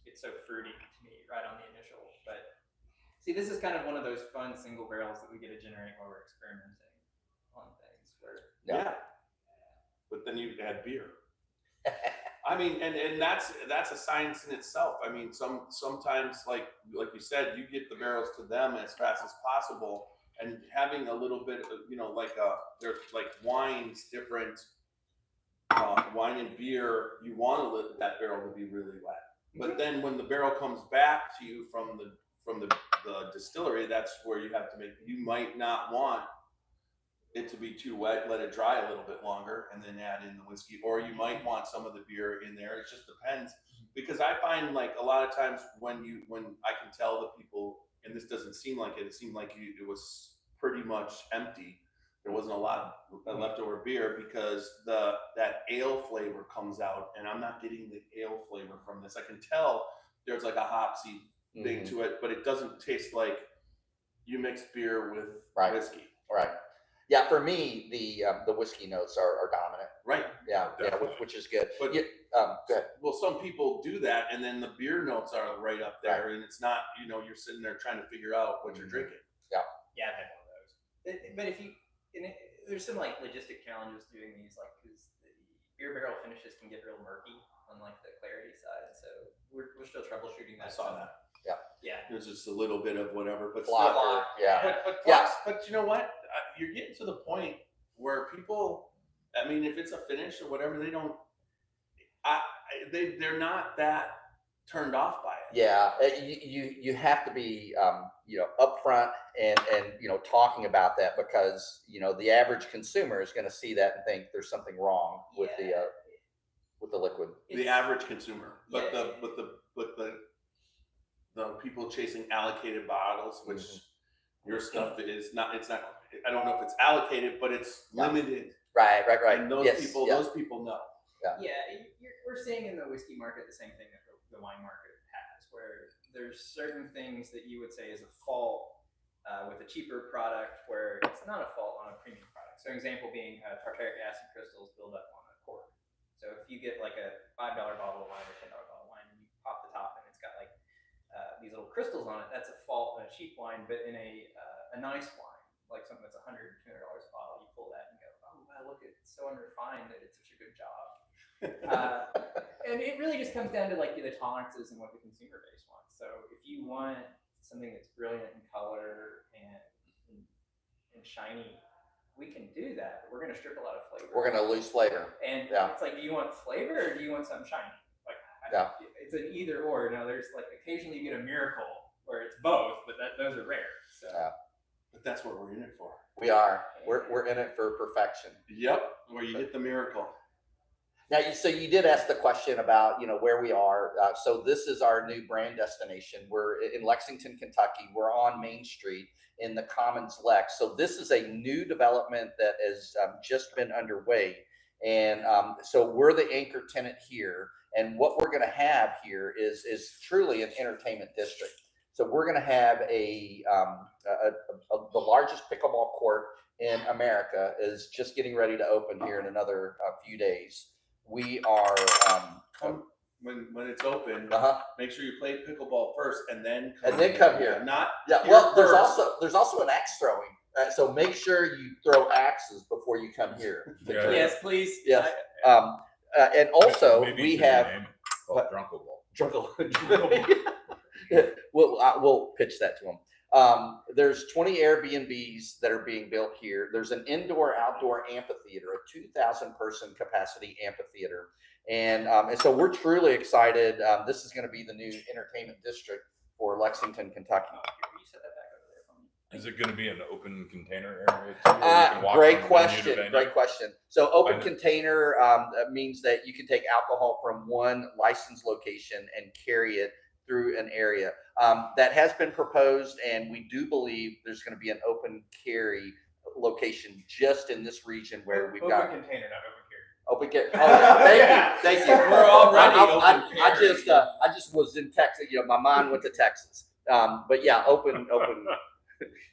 it's so fruity to me right on the initial. But see, this is kind of one of those fun single barrels that we get to generate while we're experimenting on things. Yeah. But then you add beer. I mean, and that's a science in itself. I mean, sometimes like you said, you get the barrels to them as fast as possible, and having a little bit of, like there's like wines, different wine and beer, you want that barrel to be really wet. But then when the barrel comes back to you from the distillery, that's where you have to you might not want it to be too wet, let it dry a little bit longer, and then add in the whiskey, or you might want some of the beer in there. It just depends, because I find like a lot of times when I can tell the people, and this doesn't seem like it seemed like it was pretty much empty. There wasn't a lot of leftover beer, because that ale flavor comes out, and I'm not getting the ale flavor from this. I can tell there's like a hopsy thing to it, but it doesn't taste like you mix beer with whiskey. Right. Yeah, for me, the whiskey notes are dominant. Right. Yeah, which is good. But go ahead. Well, some people do that, and then the beer notes are right up there, and it's not, you're sitting there trying to figure out what you're drinking. Yeah, I've had one of those. But if you, there's some like logistic challenges doing these, like because the beer barrel finishes can get real murky on like the clarity side, so we're still troubleshooting that. I saw that. Yeah. There's just a little bit of whatever, but Flopper, yeah. But you know what? You're getting to the point where people, I mean, if it's a finish or whatever, they don't, they're not that turned off by it. Yeah, you have to be upfront and talking about that, because the average consumer is going to see that and think there's something wrong with the liquid. The average consumer, but the people chasing allocated bottles, which your stuff is not. It's not. I don't know if it's allocated, but it's limited. Right. And those people know. We're seeing in the whiskey market the same thing that the wine market has, where there's certain things that you would say is a fault with a cheaper product, where it's not a fault on a premium product. So an example being tartaric acid crystals build up on a cork. So if you get like a $5 bottle of wine or $10 bottle of wine, and you pop the top and it's got like these little crystals on it, that's a fault in a cheap wine. But in a nice wine, like something that's $100, $200 a bottle, you pull that and go, oh wow, look, it's so unrefined that it's such a good job. And it really just comes down to like the tolerances and what the consumer base wants. So if you want something that's brilliant in color and shiny, we can do that, but we're going to strip a lot of flavor. We're going to lose flavor. And it's like, do you want flavor or do you want something shiny? Like, it's an either or. Now, there's like occasionally you get a miracle where it's both, but those are rare. So. But that's what we're in it for. We are. We're in it for perfection. Yep, where you get the miracle. Now, so you did ask the question about, where we are. So this is our new brand destination. We're in Lexington, Kentucky. We're on Main Street in the Commons Lex. So this is a new development that has just been underway. And so we're the anchor tenant here. And what we're going to have here is truly an entertainment district. So we're going to have the largest pickleball court in America is just getting ready to open here in another few days. We are when it's open. Make sure you play pickleball first, and then come here. Well, there's also an axe throwing. So make sure you throw axes before you come here. Yes, please. Yes. And also we have Drunkable. We'll pitch that to them. There's 20 Airbnbs that are being built here. There's an indoor-outdoor amphitheater, a 2,000 person capacity amphitheater. And so we're truly excited. This is going to be the new entertainment district for Lexington, Kentucky. You set that back over there for me. Is it going to be an open container area too? Where you can walk Great from question. venue to venue? Great question. So open container means that you can take alcohol from one licensed location and carry it through an area. That has been proposed, and we do believe there's going to be an open carry location just in this region where we've got open container, not open carry. Open carry. Oh, thank you. We're already open I carry. just was in Texas. My mind went to Texas. But yeah, open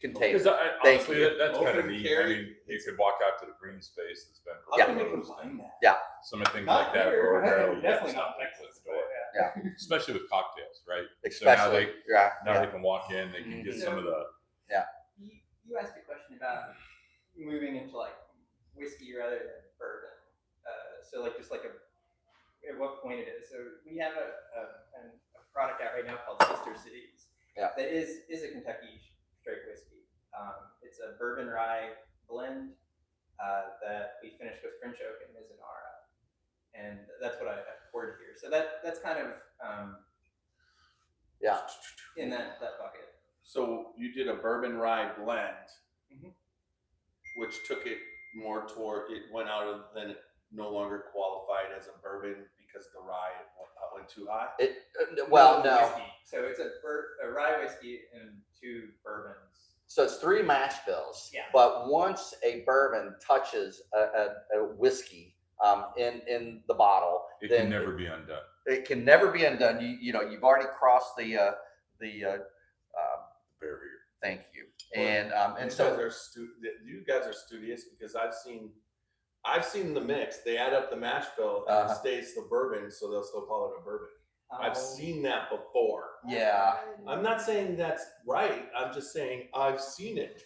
container. Because Thank honestly, you. that's kind of Open neat. carry. I mean, you could walk out to the green space that's been How can we proposed. combine that? Yeah. Some of the things Not like that here. are ordinarily Definitely stop not at Texas. the door. Especially with cocktails, right? Especially. Now they can walk in, they can get some of the. You asked a question about moving into like whiskey rather than bourbon. So like just like at what point it is. So we have a product out right now called Sister Cities. Yeah. That is a Kentucky straight whiskey. It's It's a bourbon rye blend that we finished with French oak and Mizunara, and that's what I poured here. So that's kind of Yeah. in that bucket. So you did a bourbon rye blend, Mhm. which took it more toward, it went out of, then it no longer qualified as a bourbon because the rye went too high. Well, no. Whiskey. So it's a rye whiskey and 2 bourbons. So it's 3 mash bills. Yeah. But once a bourbon touches a whiskey in the bottle, It then can never be undone. it can never be undone. You know, you've already crossed the Barrier. thank you. Well, And so you guys are studious because I've seen the mix. They add up the mash bill and it stays the bourbon, so they'll still call it a bourbon. I've seen that before. yeah. I'm not saying that's right. I'm just saying I've seen it.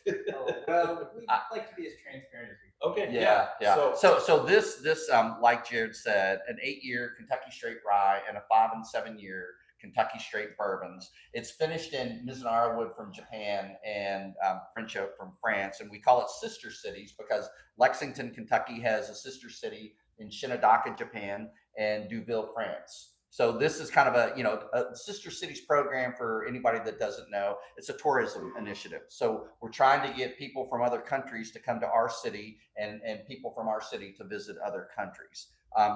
Well, we like to be as transparent as we can. Okay. Yeah. So So this like Jared said, an 8-year Kentucky straight rye and a 5 and 7 year Kentucky straight bourbons. It's finished in Mizunara wood from Japan and French oak from France, and we call it sister cities because Lexington, Kentucky has a sister city in Shinadaka, Japan, and Deauville, France. So this is kind of a sister cities program for anybody that doesn't know. It's a tourism initiative. So we're trying to get people from other countries to come to our city and people from our city to visit other countries.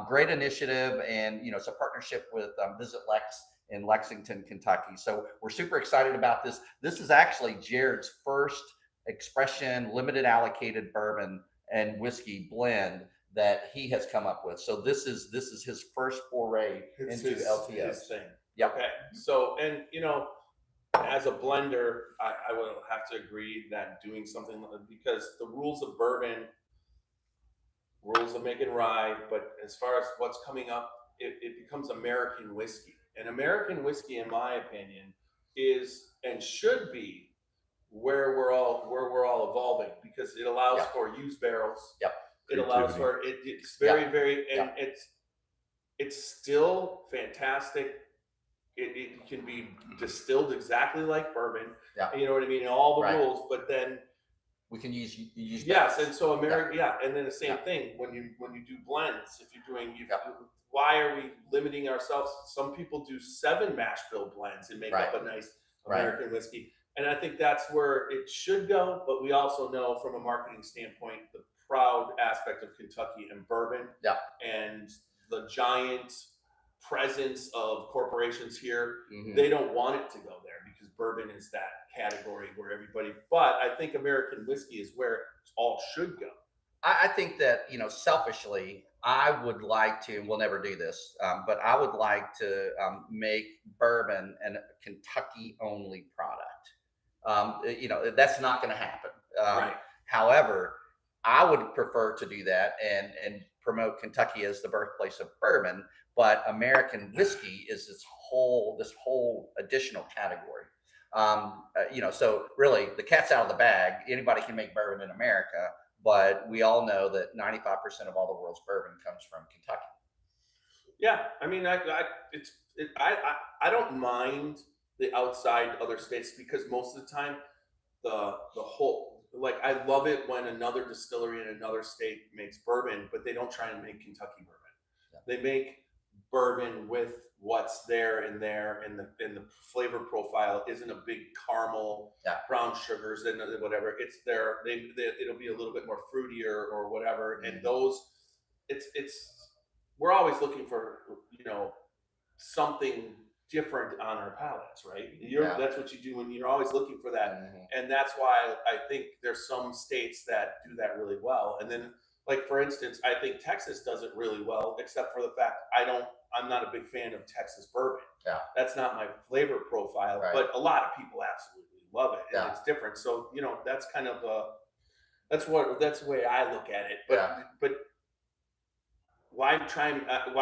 Great initiative, and it's a partnership with Visit Lex in Lexington, Kentucky. So we're super excited about this. This is actually Jared's first expression limited allocated bourbon and whiskey blend that he has come up with. So this is his first foray into LTS. his thing. Yep. Okay. So, and as a blender, I will have to agree that doing something, because the rules of bourbon, rules of making rye, but as far as what's coming up, it becomes American whiskey. And American whiskey, in my opinion, is and should be where we're all evolving, because it allows for used barrels. Yep. It allows for it's very and it's still fantastic. It can be distilled exactly like bourbon. Yeah. You know what I mean? All the Right. rules, but then We can use yes, and so and then the same thing when you do blends. If you're doing why are we limiting ourselves? Some people do 7 mash bill blends and make up a nice American whiskey. And I think that's where it should go, but we also know from a marketing standpoint the proud aspect of Kentucky and bourbon, and the giant presence of corporations here. Mm-hmm. They don't want it to go there because bourbon is that category where everybody. But I think American whiskey is where it all should go. I think that, selfishly, I would like to, and we'll never do this, but I would like to make bourbon a Kentucky only product. That's not going to happen. Right. However, I would prefer to do that and promote Kentucky as the birthplace of bourbon, but American whiskey is this whole additional category. So really the cat's out of the bag. Anybody can make bourbon in America, but we all know that 95% of all the world's bourbon comes from Kentucky. Yeah, I mean, I don't mind the outside other states, because most of the time the whole, like, I love it when another distillery in another state makes bourbon, but they don't try and make Kentucky bourbon. Yeah. They make bourbon with what's there, and the flavor profile isn't a big caramel, brown sugars and whatever. It's there. It'll be a little bit more fruitier or whatever. Mm-hmm. And those, we're always looking for something different on our palates, right? That's what you do when you're always looking for that. Mm-hmm. And that's why I think there's some states that do that really well. And then, like, for instance, I think Texas does it really well, except for the fact I'm not a big fan of Texas bourbon. Yeah. That's not my flavor profile, right. But a lot of people absolutely love it, and it's different. So, that's kind of that's the way I look at it. But why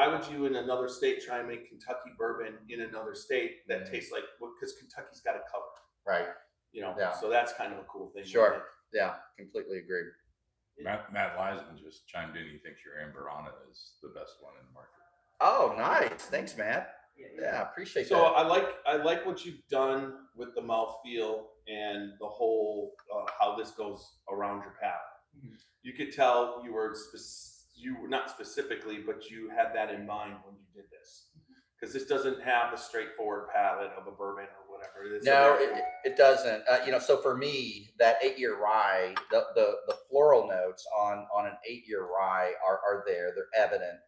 would you in another state try and make Kentucky bourbon in another state that tastes like, because Kentucky's got it covered. Right. So that's kind of a cool thing. Sure. Yeah, completely agree. Matt Leisman just chimed in. He thinks your Amberana is the best one in the market. Oh, nice. Thanks, Matt. Yeah, appreciate So that. I like what you've done with the mouthfeel and the whole how this goes around your palate. Mhm. You could tell you were not specifically, but you had that in mind when you did this, because this doesn't have the straightforward palate of a bourbon or whatever. It's No, a very, it doesn't. So for me, that 8-year rye, the floral notes on an 8-year rye are there. They're evident.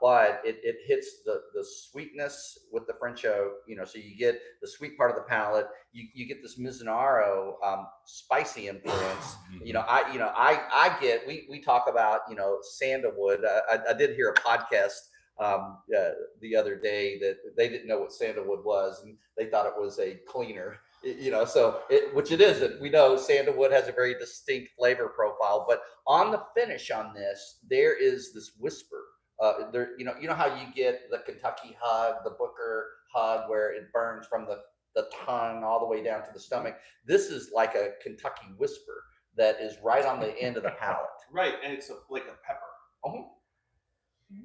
But it hits the sweetness with the French oak, so you get the sweet part of the palate. You get this Mizunaro spicy influence. We talk about sandalwood. I did hear a podcast the other day that they didn't know what sandalwood was, and they thought it was a cleaner. Which it isn't. We know sandalwood has a very distinct flavor profile, but on the finish on this, there is this whisper. How you get the Kentucky hug, the Booker hug, where it burns from the tongue all the way down to the stomach. This is like a Kentucky whisper that is right on the end of the palate. right, and it's like a pepper. Oh.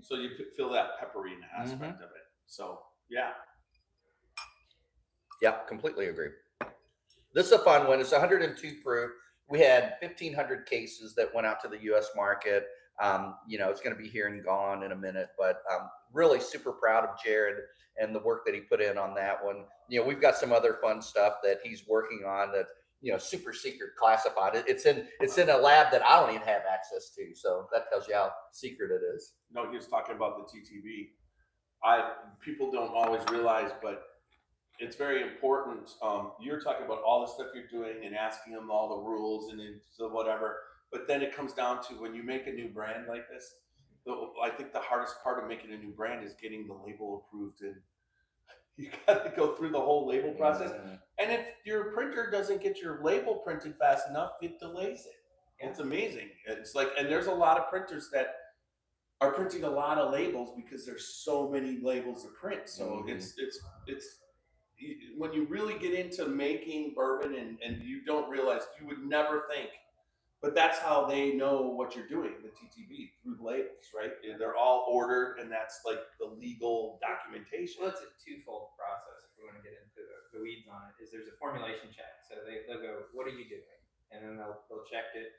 So you could feel that peppery aspect of it. So yeah. Yeah, completely agree. This is a fun one. It's 102 proof. We had 1,500 cases that went out to the U.S. market. It's going to be here and gone in a minute, but really super proud of Jared and the work that he put in on that one. We've got some other fun stuff that he's working on that, super secret classified. It's in a lab that I don't even have access to. So that tells you how secret it is. No, he was talking about the TTB. People don't always realize, but it's very important. You're talking about all the stuff you're doing and asking them all the rules and so whatever. But then it comes down to when you make a new brand like this, I think the hardest part of making a new brand is getting the label approved, and you got to go through the whole label process. And if your printer doesn't get your label printed fast enough, it delays it. It's amazing. It's like, and there's a lot of printers that are printing a lot of labels because there's so many labels to print. So it's when you really get into making bourbon and you don't realize, you would never think, but that's how they know what you're doing, the TTB, through the labels, right? They're all ordered, and that's like the legal documentation. Well, it's a twofold process if we want to get into the weeds on it. Is there's a formulation check. So they'll go, what are you doing? And then they'll check it.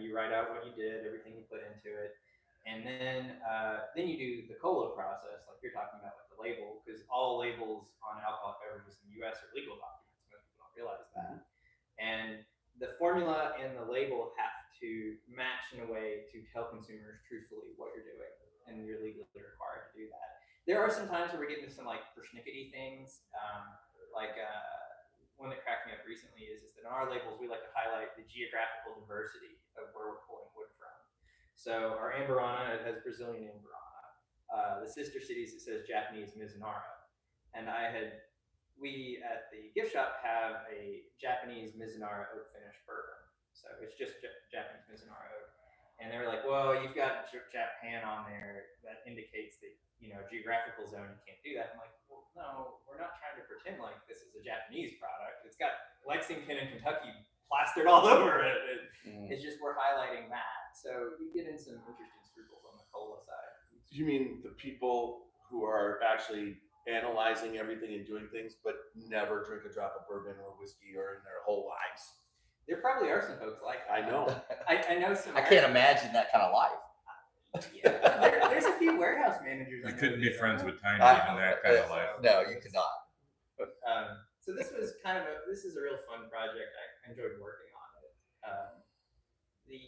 You write out what you did, everything you put into it. And then you do the COLA process, like you're talking about with the label, because all labels on alcoholic beverages in the U.S. are legal documents. Most people don't realize that. And the formula and the label have to match in a way to tell consumers truthfully what you're doing, and you're legally required to do that. There are some times where we get into some like persnickety things, one that cracked me up recently is that in our labels we like to highlight the geographical diversity of where we're pulling wood from. So our Amberana, it has Brazilian Amberana. The sister cities, it says Japanese Mizunara. And we at the gift shop have a Japanese Mizunara oak finish bourbon. So it's just Japanese Mizunara oak. And they were like, well, you've got Japan on there. That indicates that, geographical zone, you can't do that. I'm like, well, no, we're not trying to pretend like this is a Japanese product. It's got Lexington and Kentucky plastered all over it. It's just we're highlighting that. So you get in some interesting scruples on the cola side. You mean the people who are actually analyzing everything and doing things, but never drink a drop of bourbon or whiskey or in their whole lives? There probably are some folks like that. I know. I know some. I can't imagine that kind of life. Yeah, there's a few warehouse managers. You couldn't be friends with Tiny I- in that kind of life. No, you cannot. So this was this is a real fun project. I enjoyed working on it. The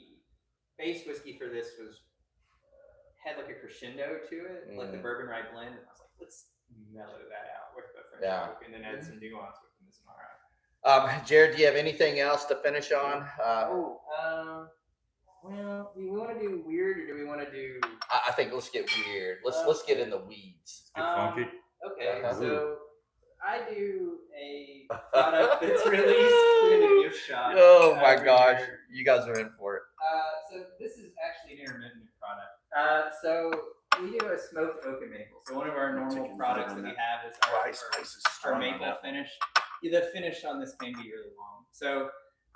base whiskey for this had like a crescendo to it, like the bourbon rye blend. And I was like, let's mellow that out with the French oak, and then add some nuance with the Mizunara. Jared, do you have anything else to finish on? Well, do we want to do weird or do we want to do? I think let's get weird. Let's get in the weeds. Get funky. Okay, Uh-huh. so I do a product that's released in a gift shop. Oh my every gosh, year. you guys are in for it. So this is actually an intermittent product. So we do a smoked oak and maple. So one of our normal products that we have is our maple finish. Yeah, the finish on this can be really long. So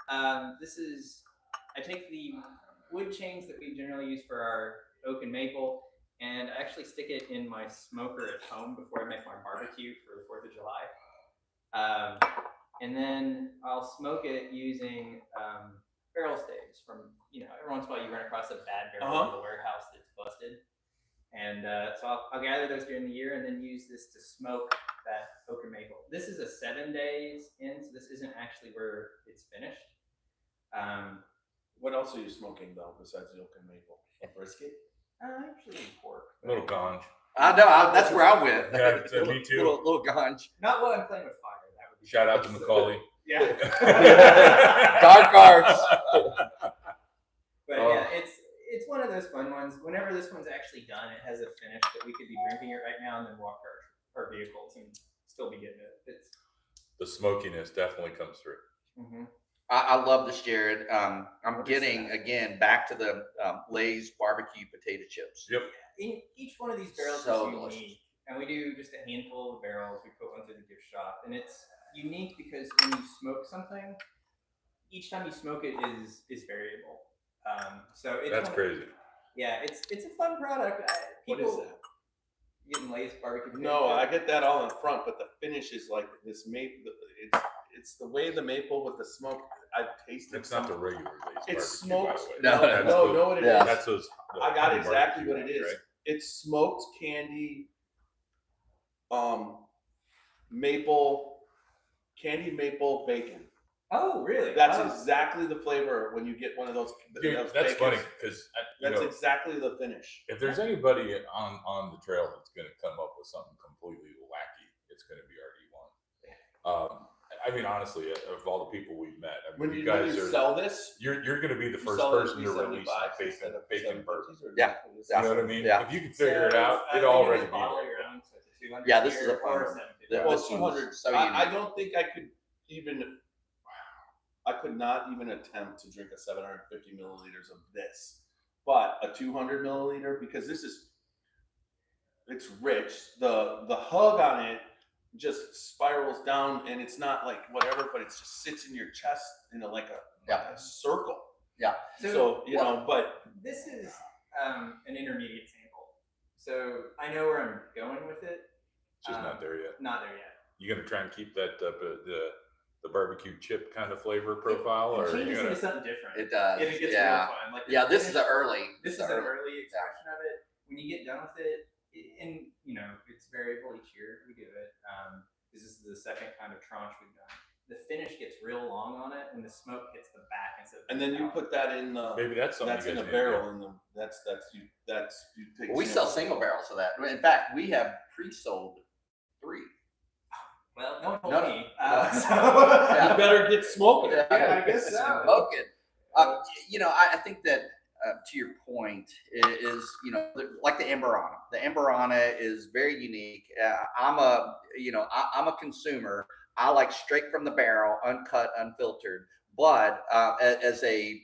I take the wood chains that we generally use for our oak and maple, and I actually stick it in my smoker at home before I make my barbecue for the 4th of July. And then I'll smoke it using barrel staves from, every once in a while you run across a bad barrel in the warehouse that's busted. And so I'll gather those during the year and then use this to smoke that oak and maple. This is a 7 days in, so this isn't actually where it's finished. What else are you smoking though besides the oak and maple? A brisket? Actually pork. A little ganj. I know. That's where I went. Yeah, me too. Little ganj. Not while I'm playing with fire. That would be Shout out to Macaulay. Yeah. Dark arts. But yeah, it's one of those fun ones. Whenever this one's actually done, it has a finish that we could be drinking it right now and then walk our vehicles and still be getting it. The smokiness definitely comes through. Mm-hmm. I love this, Jared. I'm getting again back to the Lay's barbecue potato chips. Yep. Each one of these barrels So is delicious. unique, and we do just a handful of barrels. We put one through the gift shop, and it's unique because when you smoke something, each time you smoke it is variable. So it's That's crazy. Yeah, it's a fun product. What is that? You getting Lay's barbecue? No, I get that all in front, but the finish is like this maple. It's the way the maple with the smoke. I've tasted. It's not the regular Lay's It's barbecue, by smoked. the way. No, That's no, the- know what it Yeah. is? That's those. I got honey exactly barbecue what it ones, is. right? It's smoked candy, candied maple bacon. Oh, really? That's Oh. exactly the flavor when you get one of those. Dude, those that's bacons. funny because That's exactly the finish. if there's anybody on the trail that's going to come up with something completely wacky, it's going to be RD1. I mean, honestly, of all the people we've met, I mean, When you guys are. sell this, You're going to be the you first sell it person to release $3.75 bacon instead of bacon bourbon. $7.50 or Yeah. You know what I mean? Yeah. If you can figure it out, So, it'll you already just be bottle there. your own, so it's a 200 Yeah, this is beer a fun or one. 750. Yeah. Well, This one 200. was so I unique. don't think I could even. I could not even attempt to drink a 750 milliliters of this, but a 200 milliliter because it's rich. The hug on it just spirals down, and it's not like whatever, but it just sits in your chest in like a circle. Yeah. So you know, but This is an intermediate sample. So I know where I'm going with it. Just not there yet. Not there yet. You going to try and keep that the barbecue chip kind of flavor profile, It or are you changes going into to? something different. It does. And it gets Yeah. real fun. Like Yeah. This is finish- an early. This is an early expression of it. When you get done with it, and it's variable each year we do it. This is the second kind of tranche we've done. The finish gets real long on it, and the smoke hits the back instead of. and then you put that in the. Maybe that's something That's you in guys a need to do. barrel, and that's you take. We sell single barrels of that. In fact, we have pre-sold 3. Well, no one told No, me. no. So You better get smoking. Yeah, I guess so. Smoking. I think that to your point is, like the Amberana. The Amberana is very unique. I'm a consumer. I like straight from the barrel, uncut, unfiltered. But as a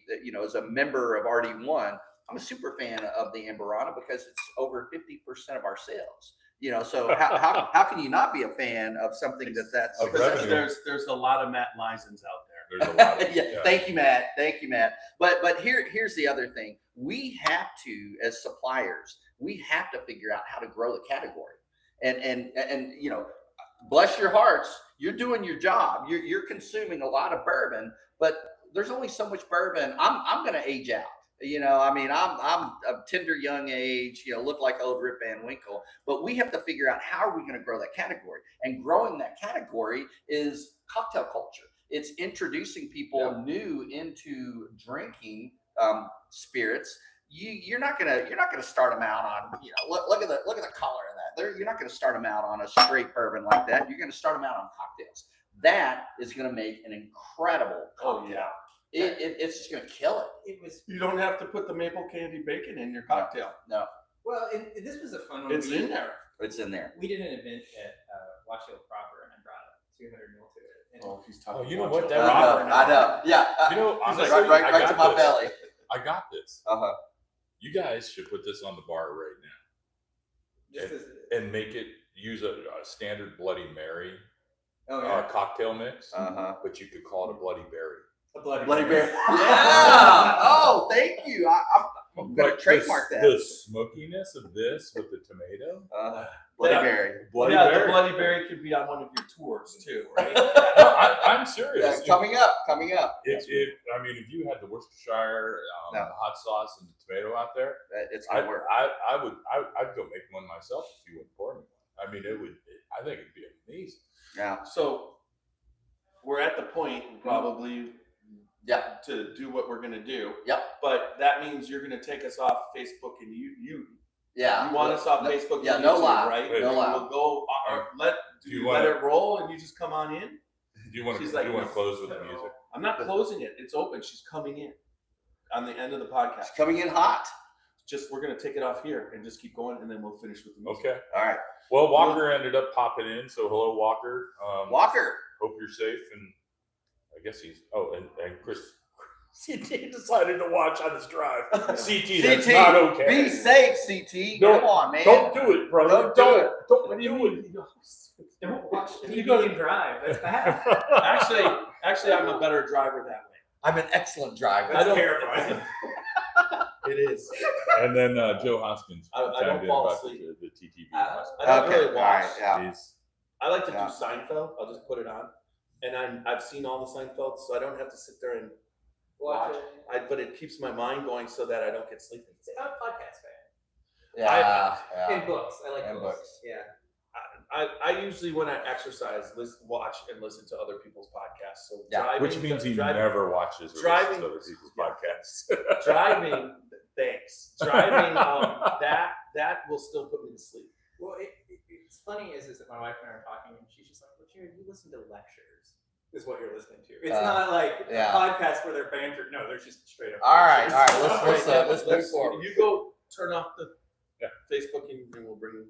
member of RD1, I'm a super fan of the Amberana because it's over 50% of our sales. So how can you not be a fan of something that's Of Because revenue. there's a lot of Matt Lisons out there. There's a lot of yeah, thank you, Matt. But here's the other thing. We have to, as suppliers, we have to figure out how to grow the category. And bless your hearts, you're doing your job. You're consuming a lot of bourbon, but there's only so much bourbon. I'm going to age out. I'm a tender young age, look like old Rip Van Winkle, but we have to figure out how are we going to grow that category. And growing that category is cocktail culture. It's introducing people new into drinking spirits. You're not gonna start them out on look at the color of that. You're not gonna start them out on a straight bourbon like that. You're gonna start them out on cocktails. That is gonna make an incredible cocktail. Oh yeah. It's just gonna kill it. it was You don't have to put the maple candy bacon in your cocktail. No, well. This was a fun one. It's in there. it's in there. We did an event at Watch Hill Proper, and I brought 200 mil to it. And Oh, he's talking. Oh, you know about what? your That Robert. I know. Yeah. You know, He's honestly, like, right I to got my this. belly. I got this. Uh-huh. You guys should put this on the bar right now just as, and make it use a standard Bloody Mary oh yeah, cocktail mix, Uh-huh. but you could call it a Bloody Berry. a bloody Bloody bear. Bear. Yeah. Oh, thank you. I'm gonna trademark that. The smokiness of this with the tomato. Bloody Yeah. berry. Bloody yeah, berry. the Bloody Berry could be on one of your tours too, right? No, I'm serious. Yeah, coming up. I mean, if you had the Worcestershire, No. the hot sauce, and the tomato out there, It's I'd gonna work. go make one myself if you would pour me one. I mean, I think it'd be amazing. Yeah. So we're at the point probably Yeah. to do what we're gonna do. Yep. But that means you're gonna take us off Facebook and you Yeah. want us off No- Facebook yeah, and no YouTube, lie. right? Wait, no And lie. we'll go let wanna- it roll and you just come on in. Do you want She's to like, close with the music? I'm not closing it. It's open. She's coming in on the end of the podcast. It's coming in hot. Just we're gonna take it off here and just keep going, and then we'll finish with the music. Okay. All right. Well, Walker ended up popping in, so hello, Walker. Walker. Hope you're safe, and I guess he's. Oh, and Chris. CT decided to watch on his drive. CT, that's CT, not okay. be safe, CT. No, Come on, man. Don't do it, brother. Don't do it. Don't What do you do it. mean? Don't watch If TV you go to- and drive. That's bad. Actually, I'm a better driver that way. I'm an excellent driver. I don't- terrifying. It is. And then Joe Hoskins I don't chimed in fall about asleep. the TTV. Uh, I don't Okay, really all watch. right, yeah. He's- I like to Yeah. do Seinfeld. I'll just put it on, and I've seen all the Seinfelds, so I don't have to sit there and Watch watch. it. But it keeps my mind going so that I don't get sleepy. I'm a podcast fan. Yeah. And books. I like And books. books. Yeah. I usually when I exercise, watch and listen to other people's podcasts. So Yeah, driving, Which means he driving, never watches or driving- listens to other people's podcasts. driving. Thanks. Driving. That will still put me to sleep. Well, it's funny is that my wife and I are talking, and she's just like, "Well, Jared, you listen to lectures." Is what you're listening to. It's not like yeah. a podcast where they're bantered. No, they're just straight up. All right, lectures. let's move forward. You go turn off the Yeah. Facebook and we'll bring.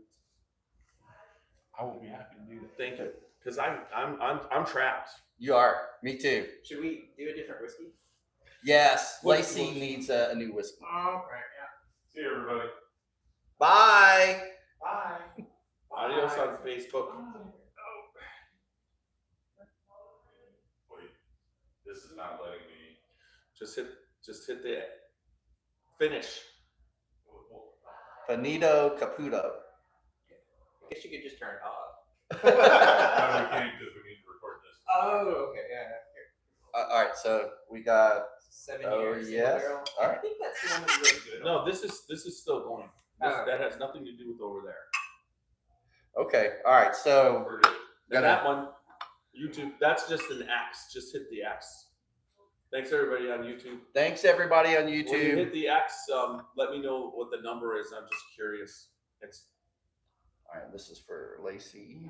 I will be happy to do that. Thank you, because I'm trapped. You are. Me too. Should we do a different whiskey? Yes. What- Lacey what- needs a new whiskey. Oh, okay, yeah. See you, everybody. Bye. Bye. Adios on Facebook. Wait, this is not letting me. Just hit the finish. Finito Caputo. I guess you could just turn it off. No, we can't because we need to record this. Oh, okay, yeah. Here. All right, so we got. 7 Oh, years. single yes. barrel. All I right. think that's the one that's really good. No, this is still going. Oh. That has nothing to do with over there. Okay. All right. So We're good. And that one, YouTube. That's just an X. Just hit the X. Thanks everybody on YouTube. thanks everybody on When you YouTube. hit the X, let me know what the number is. I'm just curious. It's All right. This is for Lacey.